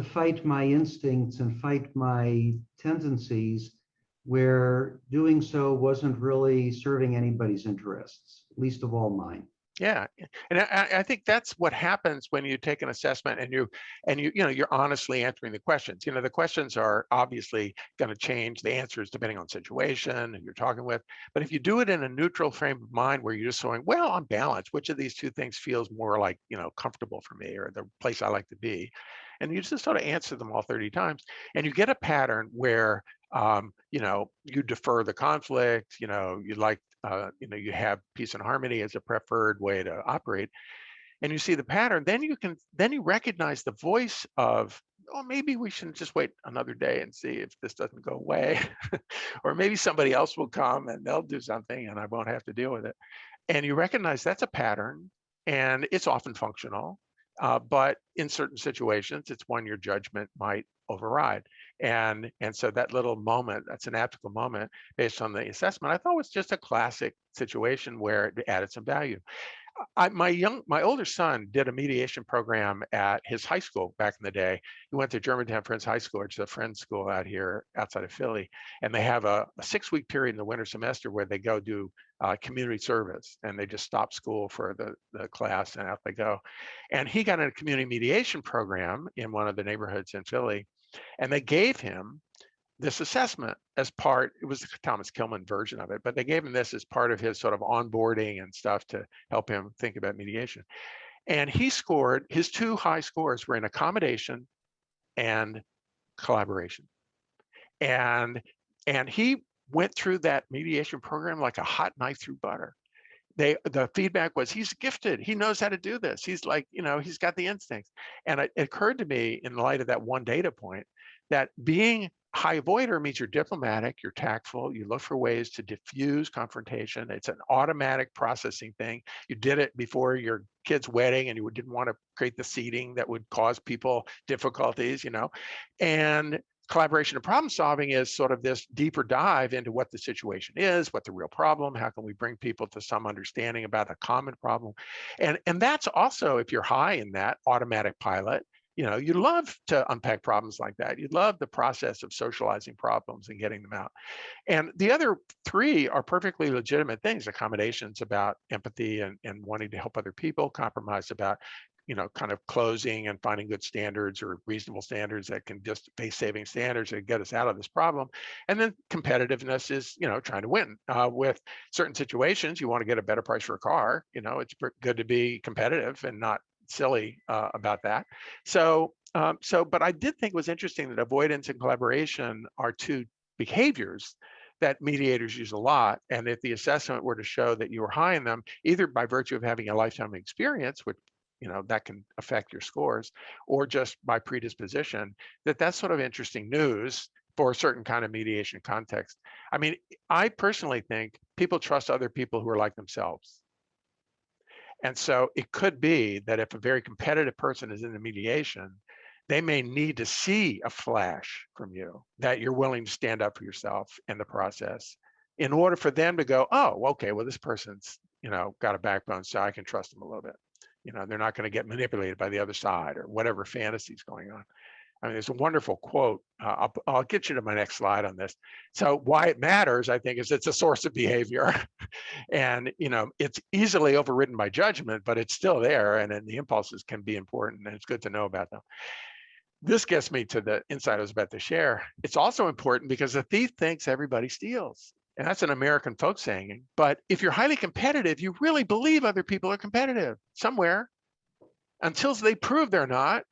fight my instincts and fight my tendencies, where doing so wasn't really serving anybody's interests, least of all mine. Yeah, and I think that's what happens when you take an assessment and you're honestly answering the questions. The questions are obviously going to change the answers depending on situation and you're talking with. But if you do it in a neutral frame of mind where you're just saying, well, on balance, which of these two things feels more like comfortable for me or the place I like to be, and you just sort of answer them all 30 times, and you get a pattern where you defer the conflict. You like. You have peace and harmony as a preferred way to operate, and you see the pattern. Then you recognize the voice of, oh, maybe we shouldn't just wait another day and see if this doesn't go away, or maybe somebody else will come and they'll do something and I won't have to deal with it. And you recognize that's a pattern, and it's often functional, but in certain situations, it's one your judgment might override. And so that little moment, that synaptical moment based on the assessment, I thought was just a classic situation where it added some value. My older son did a mediation program at his high school back in the day. He went to Germantown Friends High School, which is a friend's school out here outside of Philly, and they have a 6-week period in the winter semester where they go do community service, and they just stop school for the class and out they go. And he got in a community mediation program in one of the neighborhoods in Philly, and they gave him this assessment as part, it was the Thomas Kilmann version of it, but they gave him this as part of his sort of onboarding and stuff to help him think about mediation. And he scored, his 2 high scores were in accommodation and collaboration. And he went through that mediation program like a hot knife through butter. The feedback was, he's gifted. He knows how to do this. He's like, he's got the instincts. And it occurred to me in light of that one data point that being high avoider means you're diplomatic, you're tactful, you look for ways to diffuse confrontation. It's an automatic processing thing. You did it before your kid's wedding and you didn't want to create the seating that would cause people difficulties, And collaboration and problem solving is sort of this deeper dive into what the situation is, what the real problem, how can we bring people to some understanding about a common problem. And that's also, if you're high in that automatic pilot, you love to unpack problems like that. You love the process of socializing problems and getting them out. And the other 3 are perfectly legitimate things. Accommodations about empathy and wanting to help other people, compromise about kind of closing and finding good standards or reasonable standards that can just face-saving standards that get us out of this problem. And then competitiveness is, trying to win. With certain situations, you want to get a better price for a car. It's good to be competitive and not silly about that. But I did think it was interesting that avoidance and collaboration are 2 behaviors that mediators use a lot. And if the assessment were to show that you were high in them, either by virtue of having a lifetime experience, which that can affect your scores, or just by predisposition, that's sort of interesting news for a certain kind of mediation context. I mean, I personally think people trust other people who are like themselves. And so it could be that if a very competitive person is in the mediation, they may need to see a flash from you that you're willing to stand up for yourself in the process in order for them to go, oh, okay, well, this person's, got a backbone, so I can trust them a little bit. They're not going to get manipulated by the other side or whatever fantasy is going on. I mean, there's a wonderful quote. I'll get you to my next slide on this. So why it matters, I think, is it's a source of behavior. And, it's easily overridden by judgment, but it's still there. And then the impulses can be important, and it's good to know about them. This gets me to the insight I was about to share. It's also important because the thief thinks everybody steals. And that's an American folk saying. But if you're highly competitive, you really believe other people are competitive somewhere until they prove they're not.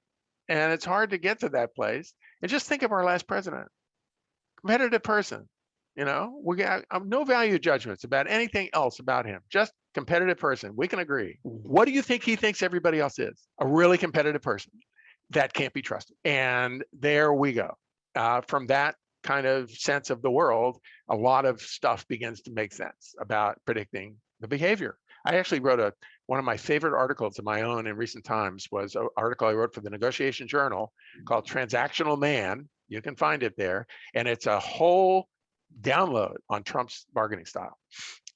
And it's hard to get to that place. And just think of our last president, competitive person. We got no value judgments about anything else about him, just competitive person. We can agree. What do you think he thinks everybody else is? A really competitive person that can't be trusted. And there we go. From that kind of sense of the world, a lot of stuff begins to make sense about predicting the behavior. I actually wrote one of my favorite articles of my own in recent times was an article I wrote for the Negotiation Journal called Transactional Man. You can find it there. And it's a whole download on Trump's bargaining style,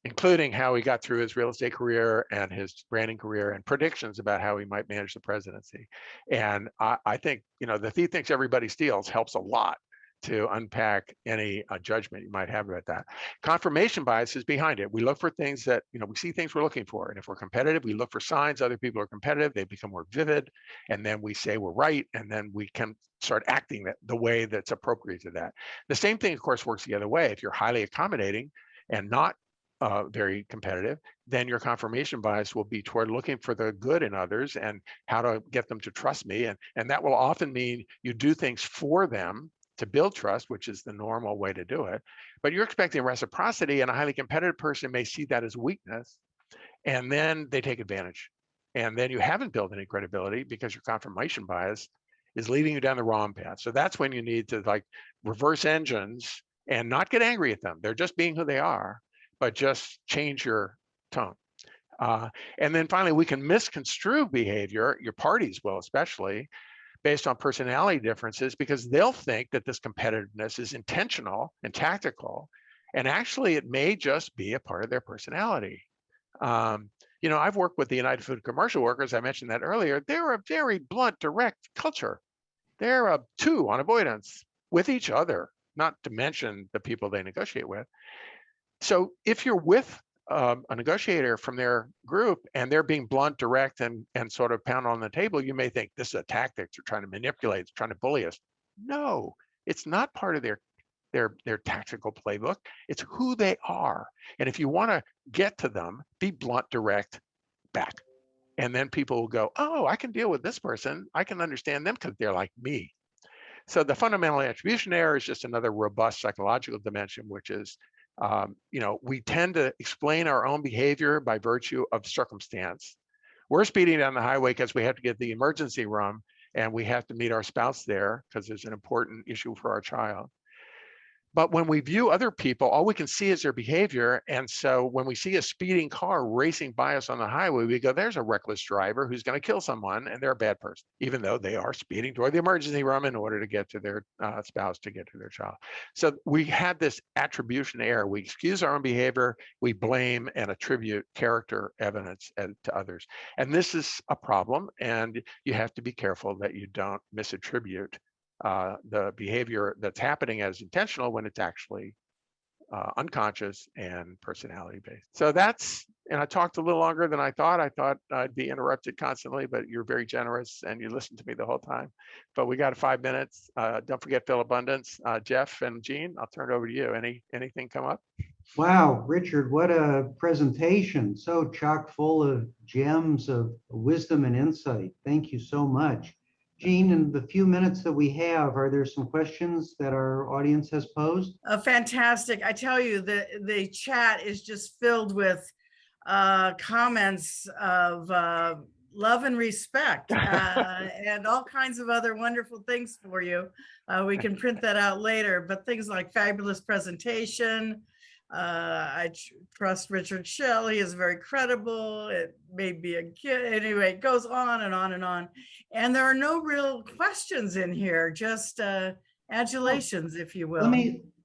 including how he got through his real estate career and his branding career and predictions about how he might manage the presidency. And I think, the thief thinks everybody steals helps a lot to unpack any judgment you might have about that. Confirmation bias is behind it. We look for things that, we see things we're looking for. And if we're competitive, we look for signs other people are competitive, they become more vivid, and then we say we're right, and then we can start acting the way that's appropriate to that. The same thing, of course, works the other way. If you're highly accommodating and not very competitive, then your confirmation bias will be toward looking for the good in others and how to get them to trust me. And that will often mean you do things for them to build trust, which is the normal way to do it. But you're expecting reciprocity, and a highly competitive person may see that as weakness, and then they take advantage. And then you haven't built any credibility because your confirmation bias is leading you down the wrong path. So that's when you need to reverse engines and not get angry at them. They're just being who they are, but just change your tone. And then finally, we can misconstrue behavior, your parties will especially, based on personality differences, because they'll think that this competitiveness is intentional and tactical, and actually it may just be a part of their personality. I've worked with the United Food Commercial Workers. I mentioned that earlier. They're a very blunt, direct culture. They're a 2 on avoidance with each other, not to mention the people they negotiate with. So if you're with a negotiator from their group and they're being blunt, direct, and sort of pound on the table, you may think this is a tactic. They're trying to manipulate, trying to bully us. No, it's not part of their tactical playbook. It's who they are. And if you want to get to them, be blunt, direct back. And then people will go, oh, I can deal with this person. I can understand them because they're like me. So the fundamental attribution error is just another robust psychological dimension, which is, we tend to explain our own behavior by virtue of circumstance. We're speeding down the highway because we have to get the emergency room and we have to meet our spouse there because there's an important issue for our child. But when we view other people, all we can see is their behavior. And so when we see a speeding car racing by us on the highway, we go, there's a reckless driver who's going to kill someone, and they're a bad person, even though they are speeding toward the emergency room in order to get to their spouse, to get to their child. So we had this attribution error. We excuse our own behavior, we blame and attribute character evidence to others. And this is a problem, and you have to be careful that you don't misattribute the behavior that's happening as intentional when it's actually unconscious and personality based. So and I talked a little longer than I thought. I thought I'd be interrupted constantly, but you're very generous and you listened to me the whole time. But we got 5 minutes. Don't forget Philabundance. Jeff and Jean, I'll turn it over to you. Anything come up? Wow, Richard, what a presentation. So chock full of gems of wisdom and insight. Thank you so much. Jean, in the few minutes that we have, are there some questions that our audience has posed? Fantastic. I tell you, the chat is just filled with comments of love and respect and all kinds of other wonderful things for you. We can print that out later, but things like fabulous presentation. I trust Richard Shell. He is very credible. It may be a kid. Anyway, it goes on and on and on. And there are no real questions in here, just adulations, if you will.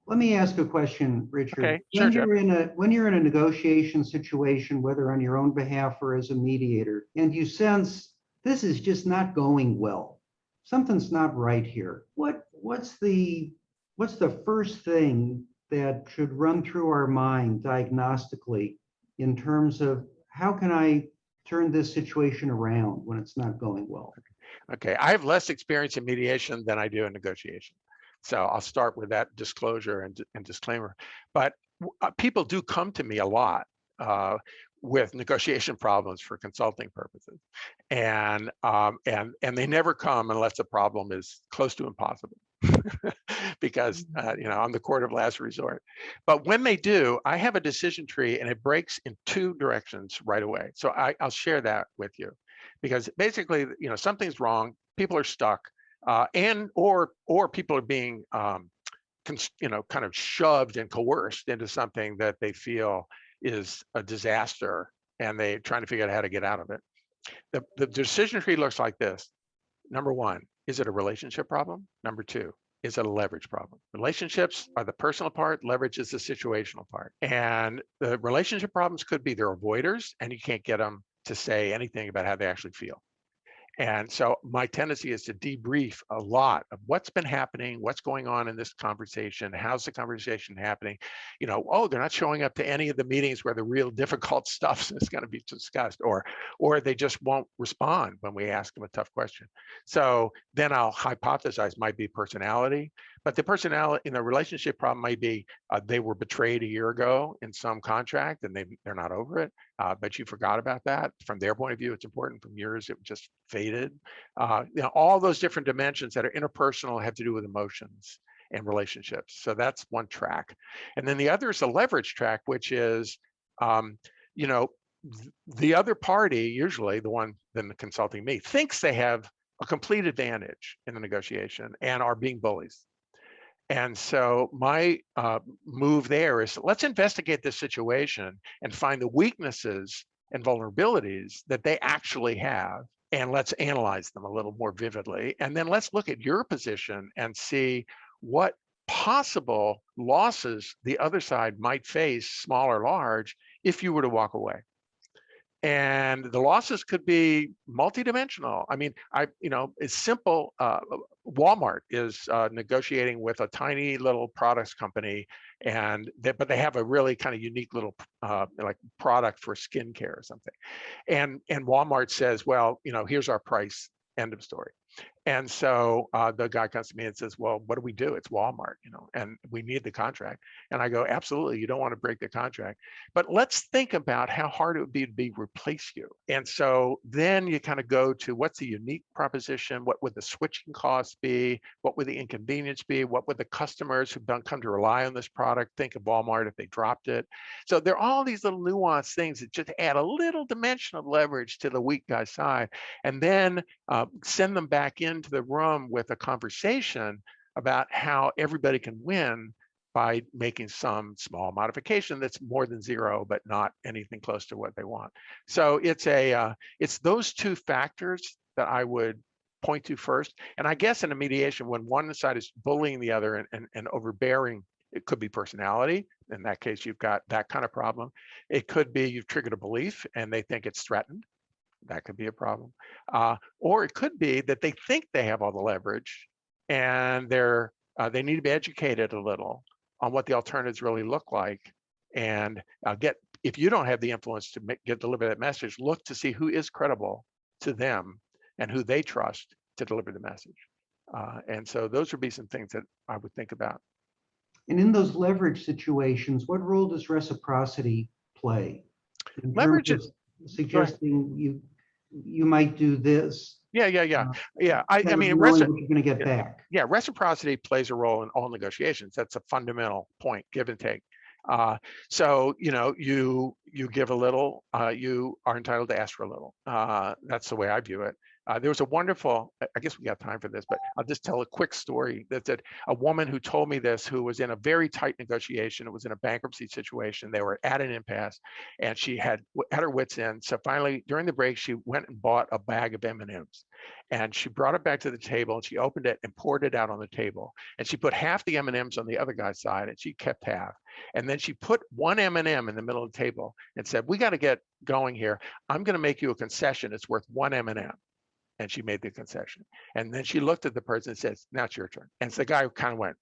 Let me ask a question, Richard. Okay, sure, Jeff. When you're in a negotiation situation, whether on your own behalf or as a mediator, and you sense this is just not going well, something's not right here. What's the first thing that should run through our mind diagnostically in terms of how can I turn this situation around when it's not going well? Okay, I have less experience in mediation than I do in negotiation. So I'll start with that disclosure and disclaimer. But people do come to me a lot with negotiation problems for consulting purposes. And they never come unless the problem is close to impossible. Because I'm the court of last resort. But when they do, I have a decision tree and it breaks in 2 directions right away. So I'll share that with you, because basically, something's wrong, people are stuck, and or people are being kind of shoved and coerced into something that they feel is a disaster, and they're trying to figure out how to get out of it. The decision tree looks like this. Number 1, is it a relationship problem? Number 2, is it a leverage problem? Relationships are the personal part, leverage is the situational part. And the relationship problems could be they're avoiders and you can't get them to say anything about how they actually feel. And so my tendency is to debrief a lot of what's been happening, what's going on in this conversation, how's the conversation happening? They're not showing up to any of the meetings where the real difficult stuff is going to be discussed, or they just won't respond when we ask them a tough question. So then I'll hypothesize might be personality, but the personality in the relationship problem might be they were betrayed a year ago in some contract and they're not over it, but you forgot about that. From their point of view, it's important. From yours, it just faded. All those different dimensions that are interpersonal have to do with emotions and relationships. So that's one track. And then the other is a leverage track, which is, the other party, usually the one then consulting me, thinks they have a complete advantage in the negotiation and are being bullies. And so my move there is, let's investigate this situation and find the weaknesses and vulnerabilities that they actually have, and let's analyze them a little more vividly. And then let's look at your position and see what possible losses the other side might face, small or large, if you were to walk away. And the losses could be multidimensional. I mean, it's simple. Walmart is negotiating with a tiny little products company, but they have a really kind of unique little like product for skincare or something. And Walmart says, well, here's our price, end of story. And so the guy comes to me and says, well, what do we do? It's Walmart, and we need the contract. And I go, absolutely, you don't want to break the contract. But let's think about how hard it would be to replace you. And so then you kind of go to what's the unique proposition? What would the switching costs be? What would the inconvenience be? What would the customers who've come to rely on this product think of Walmart if they dropped it? So there are all these little nuanced things that just add a little dimension of leverage to the weak guy's side, and then send them back into the room with a conversation about how everybody can win by making some small modification that's more than zero, but not anything close to what they want. So it's those two factors that I would point to first. And I guess in a mediation, when one side is bullying the other and overbearing, it could be personality. In that case, you've got that kind of problem. It could be you've triggered a belief and they think it's threatened. That could be a problem. Or it could be that they think they have all the leverage and they need to be educated a little on what the alternatives really look like. And if you don't have the influence to deliver that message, look to see who is credible to them and who they trust to deliver the message. And so those would be some things that I would think about. And in those leverage situations, what role does reciprocity play? Leverage is suggesting you might do this. Yeah. I mean, what you're going to get back. Yeah, reciprocity plays a role in all negotiations. That's a fundamental point, give and take. So you give a little, you are entitled to ask for a little. That's the way I view it. There was a wonderful, I guess we got time for this, but I'll just tell a quick story that a woman who told me this, who was in a very tight negotiation. It was in a bankruptcy situation. They were at an impasse and she had her wits end. So finally, during the break, she went and bought a bag of M&Ms and she brought it back to the table and she opened it and poured it out on the table. And she put half the M&Ms on the other guy's side and she kept half. And then she put one M&M in the middle of the table and said, we got to get going here. I'm going to make you a concession. It's worth one M&M. And she made the concession. And then she looked at the person and said, now it's your turn. And so the guy kind of went,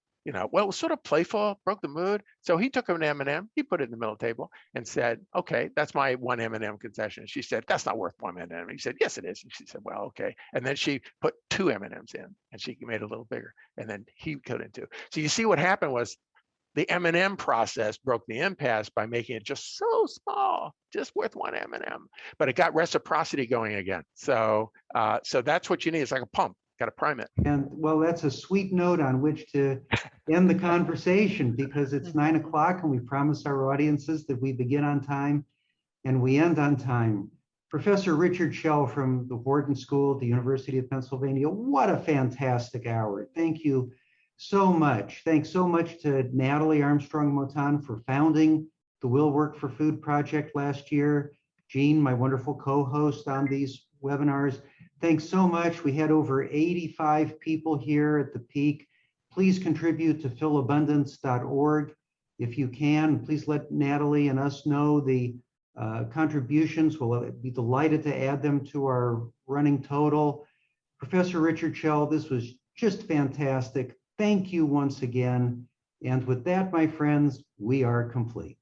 well, it was sort of playful, broke the mood. So he took an M&M, he put it in the middle of the table and said, okay, that's my one M&M concession. And she said, that's not worth one M&M. He said, yes, it is. And she said, well, okay. And then she put two M&Ms in and she made it a little bigger. And then he cut in two. So you see what happened was the M&M process broke the impasse by making it just so small, just worth one M&M, but it got reciprocity going again. So that's what you need. It's like a pump, got to prime it. And well, that's a sweet note on which to end the conversation because it's 9 o'clock and we promised our audiences that we begin on time and we end on time. Professor Richard Schell from the Wharton School at the University of Pennsylvania, what a fantastic hour. Thank you so much. Thanks so much to Natalie Armstrong-Motan for founding the Will Work for Food project last year. Jean, my wonderful co-host on these webinars. Thanks so much. We had over 85 people here at the peak. Please contribute to philabundance.org if you can. Please let Natalie and us know the contributions. We'll be delighted to add them to our running total. Professor Richard Schell, this was just fantastic. Thank you once again. And with that, my friends, we are complete.